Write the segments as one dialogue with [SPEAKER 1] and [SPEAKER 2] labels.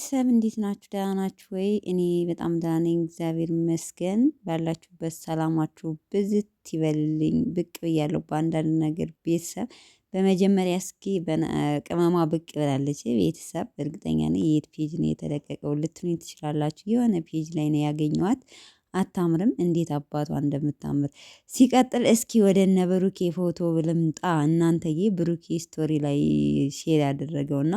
[SPEAKER 1] ቤተሰብ እንዴት ናችሁ? ደህና ናችሁ ወይ? እኔ በጣም ደህና ነኝ፣ እግዚአብሔር ይመስገን። ባላችሁበት ሰላማችሁ ብዝት ይበልልኝ። ብቅ ብያለሁ በአንዳንድ ነገር ቤተሰብ። በመጀመሪያ እስኪ ቅመሟ ብቅ ብላለች ቤተሰብ። እርግጠኛ ነኝ የት ፔጅ ነው የተለቀቀው ልትሉኝ ትችላላችሁ። የሆነ ፔጅ ላይ ነው ያገኘኋት። አታምርም? እንዴት አባቷ እንደምታምር ሲቀጥል፣ እስኪ ወደ እነ ብሩኬ ፎቶ ልምጣ። እናንተዬ ብሩኬ ስቶሪ ላይ ሼር ያደረገውና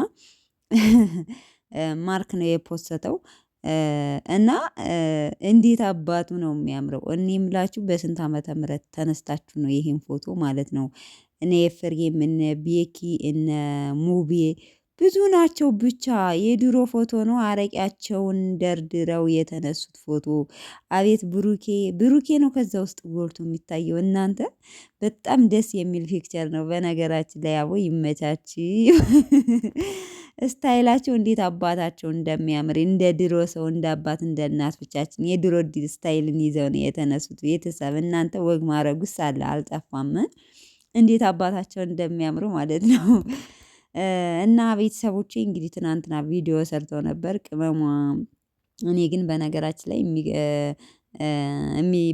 [SPEAKER 1] ማርክ ነው የፖሰተው። እና እንዴት አባቱ ነው የሚያምረው! እኔ የምላችሁ በስንት ዓመተ ምህረት ተነስታችሁ ነው ይሄን ፎቶ ማለት ነው? እነ ኤፍሬም እነ ቤኪ እነ ሙቤ ብዙ ናቸው። ብቻ የድሮ ፎቶ ነው። አረቂያቸውን ደርድረው የተነሱት ፎቶ። አቤት ብሩኬ ነው ከዛ ውስጥ ጎልቶ የሚታየው። እናንተ በጣም ደስ የሚል ፒክቸር ነው። በነገራችን ላይ አቦ ይመቻች። ስታይላቸው እንዴት አባታቸው እንደሚያምር እንደ ድሮ ሰው እንደ አባት እንደ እናቶቻችን የድሮ ስታይልን ይዘው ነው የተነሱት። ቤተሰብ እናንተ ወግ ማድረጉስ አለ አልጠፋም። እንዴት አባታቸው እንደሚያምሩ ማለት ነው። እና ቤተሰቦቼ እንግዲህ ትናንትና ቪዲዮ ሰርተው ነበር ቅመሟ። እኔ ግን በነገራችን ላይ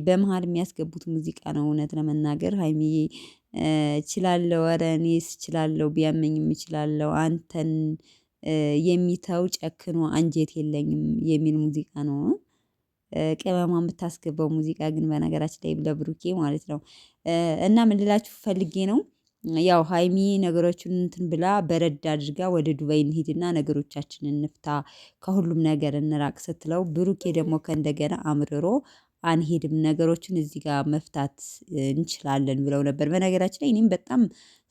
[SPEAKER 1] በመሃል የሚያስገቡት ሙዚቃ ነው። እውነት ለመናገር ሀይሚዬ እችላለሁ፣ ኧረ እኔስ እችላለሁ፣ ቢያመኝም እችላለሁ፣ አንተን የሚተው ጨክኖ አንጀት የለኝም የሚል ሙዚቃ ነው። ቅመሟ የምታስገባው ሙዚቃ ግን በነገራችን ላይ ለብሩኬ ማለት ነው። እና ምን ልላችሁ ፈልጌ ነው፣ ያው ሀይሚ ነገሮችን እንትን ብላ በረድ አድርጋ ወደ ዱባይ እንሂድና ነገሮቻችንን እንፍታ፣ ከሁሉም ነገር እንራቅ ስትለው፣ ብሩኬ ደግሞ ከእንደገና አምርሮ አንሄድም ነገሮችን እዚህ ጋር መፍታት እንችላለን ብለው ነበር። በነገራችን ላይ እኔም በጣም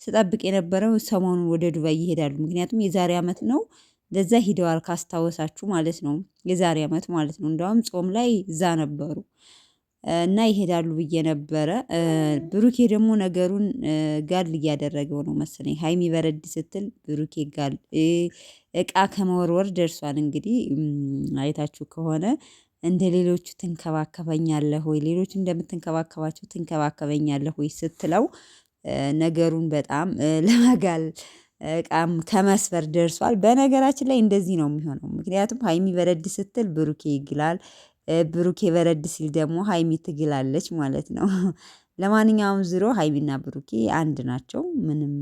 [SPEAKER 1] ስጠብቅ የነበረው ሰሞኑን ወደ ዱባይ ይሄዳሉ። ምክንያቱም የዛሬ አመት ነው ለዛ ሂደዋል ካስታወሳችሁ ማለት ነው። የዛሬ አመት ማለት ነው። እንደውም ጾም ላይ እዛ ነበሩ እና ይሄዳሉ ብዬ ነበረ። ብሩኬ ደግሞ ነገሩን ጋል እያደረገው ነው መሰለኝ። ሀይሚ በረድ ስትል ብሩኬ ጋል እቃ ከመወርወር ደርሷል። እንግዲህ አይታችሁ ከሆነ እንደ ሌሎቹ ትንከባከበኛለህ ወይ፣ ሌሎች እንደምትንከባከባቸው ትንከባከበኛለህ ወይ ስትለው ነገሩን በጣም ለመጋል እቃም ከመስበር ደርሷል። በነገራችን ላይ እንደዚህ ነው የሚሆነው። ምክንያቱም ሀይሚ በረድ ስትል ብሩኬ ይግላል፣ ብሩኬ በረድ ሲል ደግሞ ሀይሚ ትግላለች ማለት ነው። ለማንኛውም ዝሮ ሀይሚና ብሩኬ አንድ ናቸው። ምንም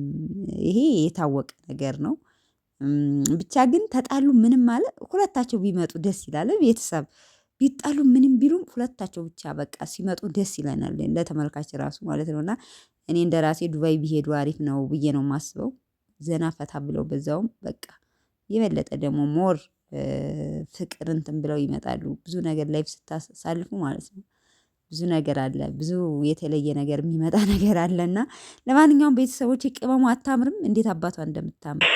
[SPEAKER 1] ይሄ የታወቀ ነገር ነው። ብቻ ግን ተጣሉ ምንም ማለት ሁለታቸው ቢመጡ ደስ ይላል። ቤተሰብ ቢጣሉ ምንም ቢሉም ሁለታቸው ብቻ በቃ ሲመጡ ደስ ይለናል፣ ለተመልካች ራሱ ማለት ነው። እና እኔ እንደራሴ ዱባይ ቢሄዱ አሪፍ ነው ብዬ ነው የማስበው። ዘና ፈታ ብለው በዛውም በቃ የበለጠ ደግሞ ሞር ፍቅር እንትን ብለው ይመጣሉ። ብዙ ነገር ላይፍ ስታሳልፉ ማለት ነው። ብዙ ነገር አለ፣ ብዙ የተለየ ነገር የሚመጣ ነገር አለና ለማንኛውም ቤተሰቦች ቅመሙ አታምርም? እንዴት አባቷ እንደምታምር